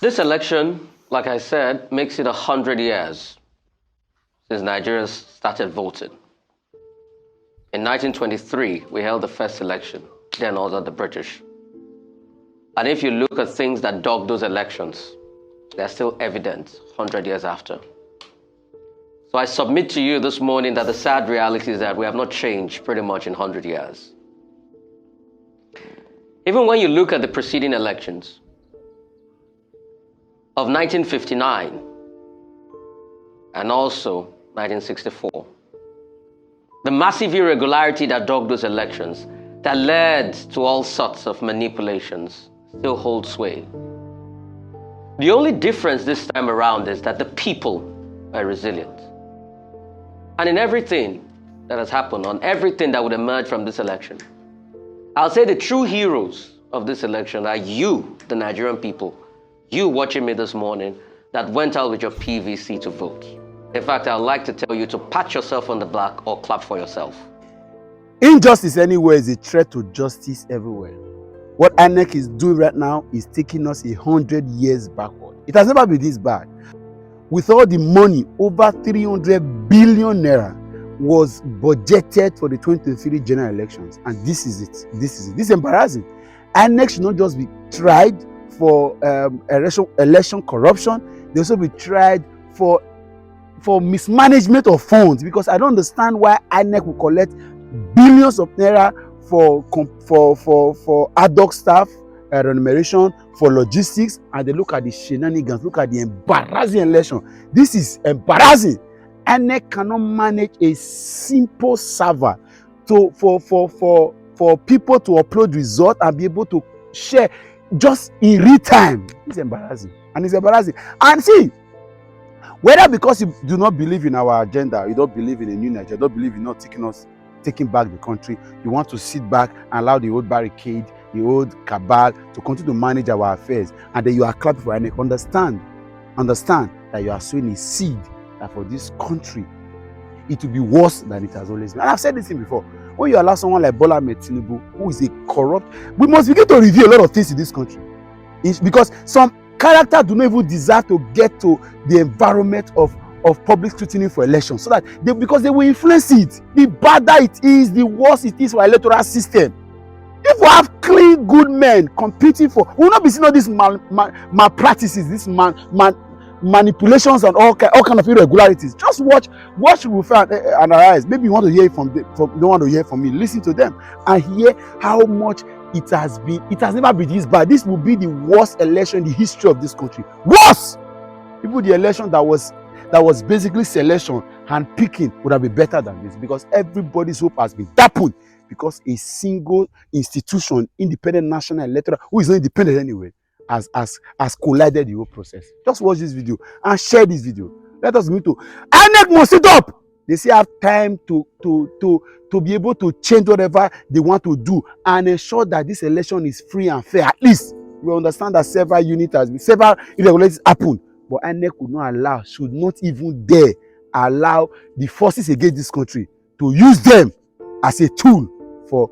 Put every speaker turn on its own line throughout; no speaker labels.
This election, like I said, makes it 100 years since Nigerians started voting. In 1923, we held the first election, then under the British. And if you look at things that dogged those elections, they're still evident 100 years after. So I submit to you this morning that the sad reality is that we have not changed pretty much in 100 years. Even when you look at the preceding elections of 1959 and also 1964, the massive irregularity that dogged those elections, that led to all sorts of manipulations, still hold sway. The only difference this time around is that the people are resilient. And in everything that has happened, on everything that would emerge from this election, I'll say the true heroes of this election are you, the Nigerian people, you watching me this morning that went out with your PVC to vote. In fact, I'd like to tell you to pat yourself on the back or clap for yourself.
Injustice anywhere is a threat to justice everywhere. What INEC is doing right now is taking us 100 years backward. It has never been this bad. With all the money, over 300 billion naira was budgeted for the 2023 general elections. And this is it. This is embarrassing. INEC should not just be tried for election corruption. They also be tried for mismanagement of funds, because I don't understand why INEC will collect billions of naira for ad hoc staff remuneration, for logistics, and they look at the shenanigans, look at the embarrassing election. This is embarrassing. INEC cannot manage a simple server for people to upload results and be able to share just in real time. It's embarrassing, and it's embarrassing. And see, whether because you do not believe in our agenda, you don't believe in a new Nigeria, you don't believe in not taking back the country, you want to sit back and allow the old barricade, the old cabal to continue to manage our affairs, and then you are clapping for INEC. Understand that you are sowing a seed that for this country it will be worse than it has always been. And I've said this thing before. When you allow someone like Bola Ahmed Tinubu, who is a corrupt, we must begin to review a lot of things in this country. It's because some characters do not even deserve to get to the environment of public scrutiny for elections, so that because they will influence it. The badder it is, the worse it is for electoral system. If we have clean, good men competing for, we will not be seeing all these malpractices, these manipulations and all kind of irregularities. Just watch Rufai and Arise. Maybe you want to hear it don't want to hear from me. Listen to them and hear how much it has been. It has never been this bad. This will be the worst election in the history of this country. Worse! Even the election that was basically selection and picking would have been better than this, because everybody's hope has been dampened because a single institution, independent national electoral, who is not independent anyway, has collided the whole process. Just watch this video and share this video. Let us move to INEC must sit up. They still have time to be able to change whatever they want to do and ensure that this election is free and fair. At least we understand that several irregularities happened, but INEC should not even dare allow the forces against this country to use them as a tool for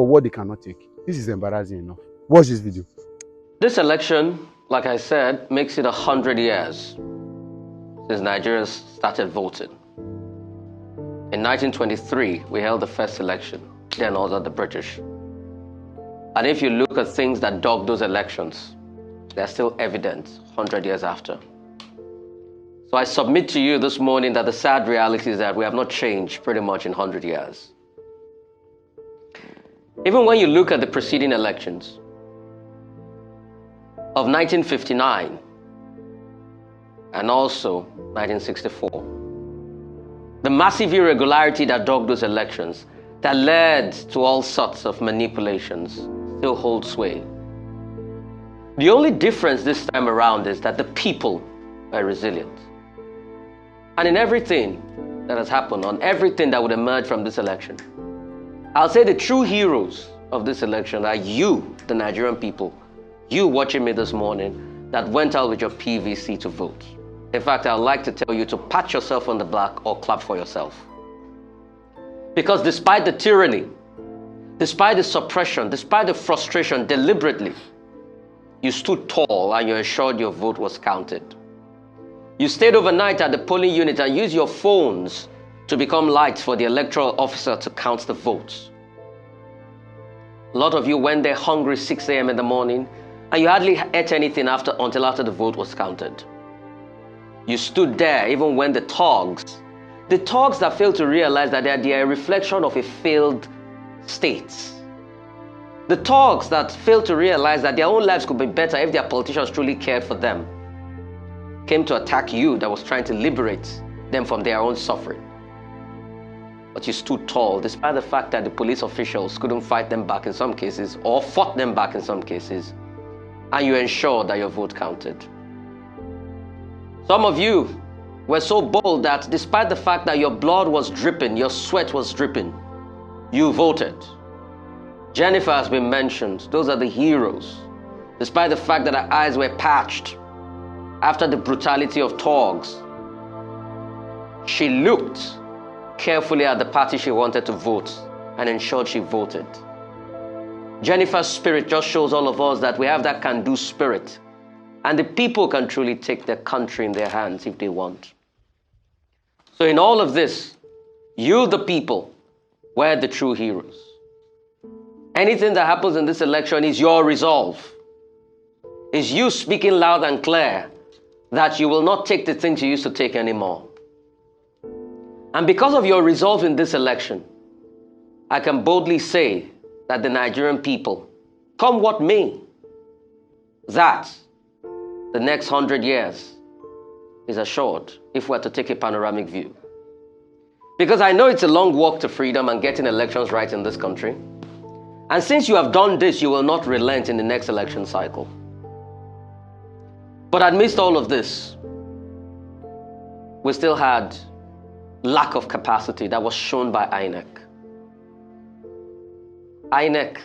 what they cannot take. This is embarrassing enough. Watch this video.
This election, like I said, makes it 100 years since Nigerians started voting. In 1923, we held the first election, then under the British. And if you look at things that dogged those elections, they're still evident 100 years after. So I submit to you this morning that the sad reality is that we have not changed pretty much in 100 years. Even when you look at the preceding elections of 1959 and also 1964, the massive irregularity that dogged those elections, that led to all sorts of manipulations, still hold sway. The only difference this time around is that the people are resilient. And in everything that has happened, on everything that would emerge from this election, I'll say the true heroes of this election are you, the Nigerian people, you watching me this morning that went out with your PVC to vote. In fact, I'd like to tell you to pat yourself on the back or clap for yourself. Because despite the tyranny, despite the suppression, despite the frustration deliberately, You stood tall and you ensured your vote was counted. You stayed overnight at the polling unit and used your phones to become lights for the electoral officer to count the votes. A lot of you went there hungry 6 a.m. in the morning, and you hardly ate anything until after the vote was counted. You stood there even when the thugs that failed to realize that they are a reflection of a failed state. The thugs that failed to realize that their own lives could be better if their politicians truly cared for them, came to attack you that was trying to liberate them from their own suffering. But you stood tall despite the fact that the police officials couldn't fight them back in some cases or fought them back in some cases, and you ensured that your vote counted. Some of you were so bold that despite the fact that your blood was dripping, your sweat was dripping, you voted. Jennifer has been mentioned. Those are the heroes. Despite the fact that her eyes were patched after the brutality of thugs, she looked carefully at the party she wanted to vote and ensured she voted. Jennifer's spirit just shows all of us that we have that can-do spirit, and the people can truly take their country in their hands if they want. So in all of this, you, the people, were the true heroes. Anything that happens in this election is your resolve. Is you speaking loud and clear that you will not take the things you used to take anymore. And because of your resolve in this election, I can boldly say that the Nigerian people, come what may, that the next 100 years is assured if we're to take a panoramic view. Because I know it's a long walk to freedom and getting elections right in this country. And since you have done this, you will not relent in the next election cycle. But amidst all of this, we still had lack of capacity that was shown by INEC. INEC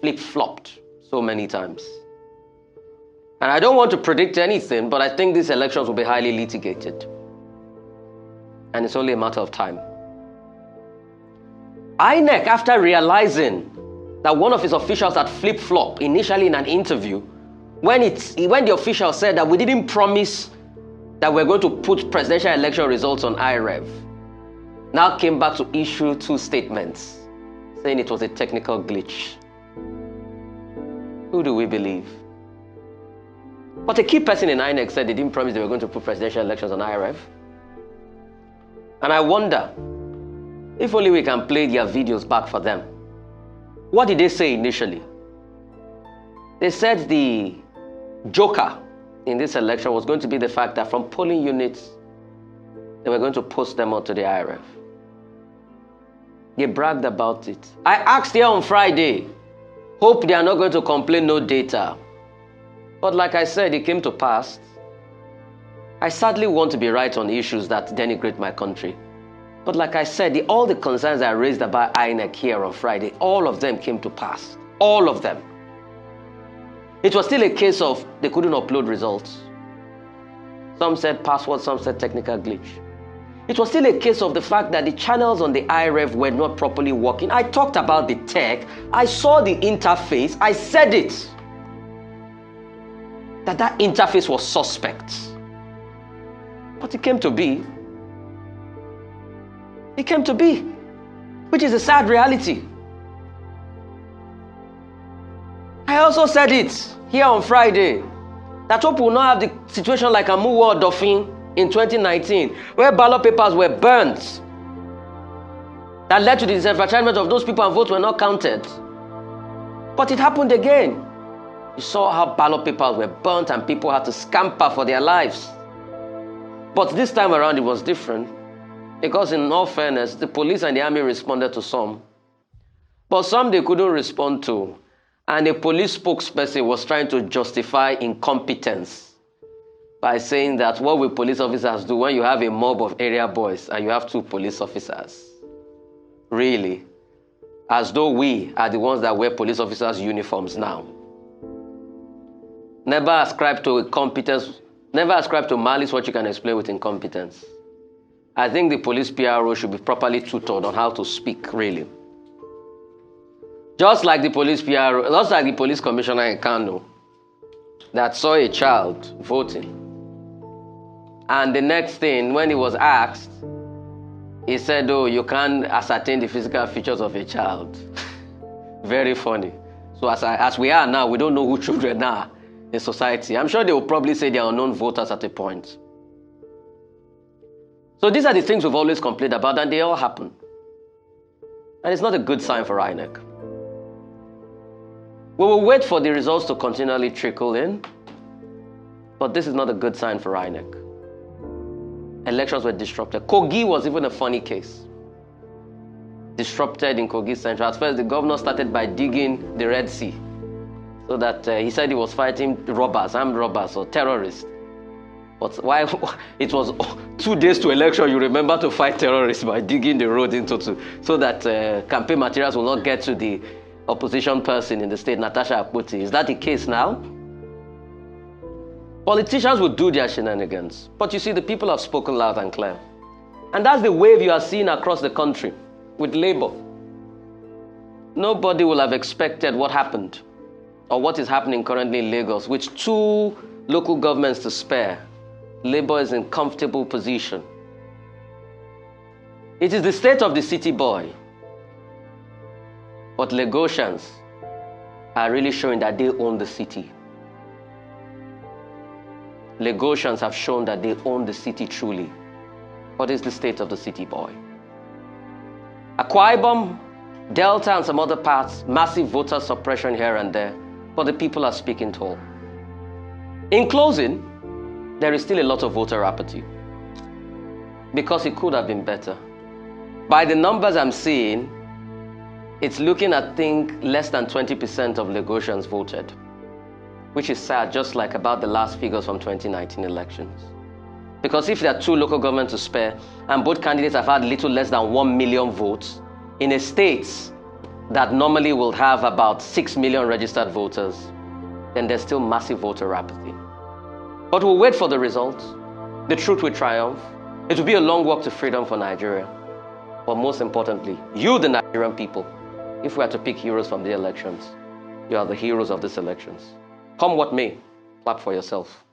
flip-flopped so many times. And I don't want to predict anything, but I think these elections will be highly litigated. And it's only a matter of time. INEC, after realizing that one of his officials had flip-flopped initially in an interview, when the official said that we didn't promise that we're going to put presidential election results on IREV, now came back to issue 2 statements saying it was a technical glitch. Who do we believe? But a key person in INEC said they didn't promise they were going to put presidential elections on IREV. And I wonder, if only we can play their videos back for them. What did they say initially? They said the joker in this election was going to be the fact that from polling units, they were going to post them onto the IRF. They bragged about it. I asked here on Friday, hope they are not going to complain no data. But like I said, it came to pass. I sadly want to be right on issues that denigrate my country. But like I said, all the concerns I raised about INEC here on Friday, all of them came to pass. All of them. It was still a case of they couldn't upload results. Some said password, some said technical glitch. It was still a case of the fact that the channels on the IREV were not properly working. I talked about the tech. I saw the interface. I said it. That interface was suspect. But it came to be. It came to be, which is a sad reality. I also said it here on Friday, that hope will not have the situation like Amuwo or Dauphin in 2019, where ballot papers were burnt, that led to the disenfranchisement of those people and votes were not counted. But it happened again. You saw how ballot papers were burnt and people had to scamper for their lives. But this time around it was different, because in all fairness, the police and the army responded to some, but some they couldn't respond to. And a police spokesperson was trying to justify incompetence by saying that what will police officers do when you have a mob of area boys and you have 2 police officers? Really? As though we are the ones that wear police officers' uniforms now. Never ascribe to incompetence, never ascribe to malice what you can explain with incompetence. I think the police PRO should be properly tutored on how to speak, really. Just like the police PRO, just like the police commissioner in Kano. that saw a child voting. And the next thing, when he was asked, he said, oh, you can't ascertain the physical features of a child. Very funny. So as we are now, we don't know who children are in society. I'm sure they will probably say they are unknown voters at a point. So these are the things we've always complained about, and they all happen. And it's not a good sign for INEC. We will wait for the results to continually trickle in, but this is not a good sign for INEC. Elections were disrupted. Kogi was even a funny case. Disrupted in Kogi Central. At first, the governor started by digging the Red Sea, so that he said he was fighting robbers, armed robbers or terrorists. But why it was 2 days to election, you remember to fight terrorists by digging the road into two, so that campaign materials will not get to the opposition person in the state, Natasha Akpoti. Is that the case now? Politicians will do their shenanigans, but you see, the people have spoken loud and clear. And that's the wave you are seeing across the country with Labour. Nobody will have expected what happened or what is happening currently in Lagos, with 2 local governments to spare. Labour is in comfortable position. It is the state of the city boy. But Lagosians are really showing that they own the city. Lagosians have shown that they own the city truly. What is the state of the city boy? Akwa Ibom, Delta and some other parts, massive voter suppression here and there, but the people are speaking tall. In closing, there is still a lot of voter apathy because it could have been better. By the numbers I'm seeing, it's looking at, I think, less than 20% of Lagosians voted, which is sad, just like about the last figures from 2019 elections. Because if there are 2 local governments to spare, and both candidates have had little less than 1 million votes, in a state that normally will have about 6 million registered voters, then there's still massive voter apathy. But we'll wait for the results. The truth will triumph. It will be a long walk to freedom for Nigeria. But most importantly, you, the Nigerian people, if we are to pick heroes from the elections, you are the heroes of these elections. Come what may, clap for yourself.